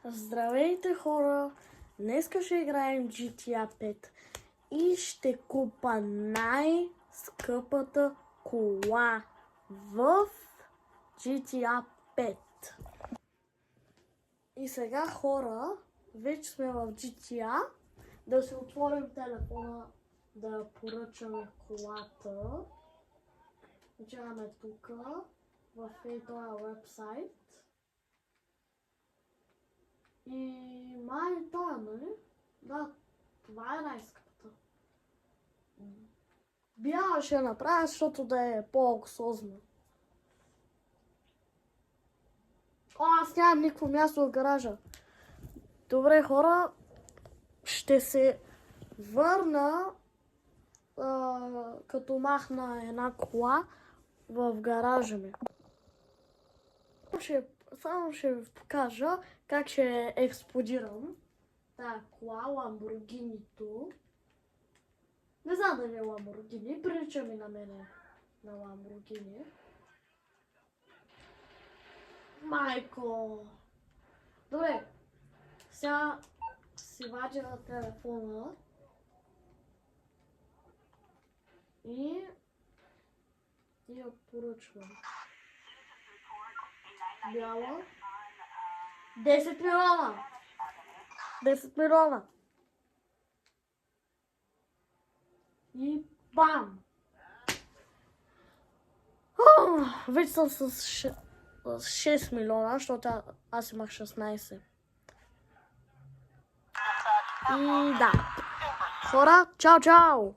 Здравейте, хора! Днеска ще играем GTA 5 и ще купа най-скъпата кола в GTA 5. И сега, хора, вече сме в GTA. Да си отворим телефона, да поръчаме колата. Отиваме тук в този вебсайт. И май това, нали? Да, това е най-скъпата. Бяла ще направя, защото да е по-луксозна. Аз нямам никакво място в гаража. Добре, хора, ще се върна като махна една кола в гаража ми. Само ще ви покажа как ще експлодирам тая кола, Ламборгинито. Не знам дали е Ламборгини, прилича ми на мене на Ламборгини. Майко! Добре, сега си вадя на телефона и я поръчвам. Бяла. 10 милиона! 10 милиона! И бам! Вече съм с 6 милиона, защото аз имах 16. И да. Хора, чао, чао!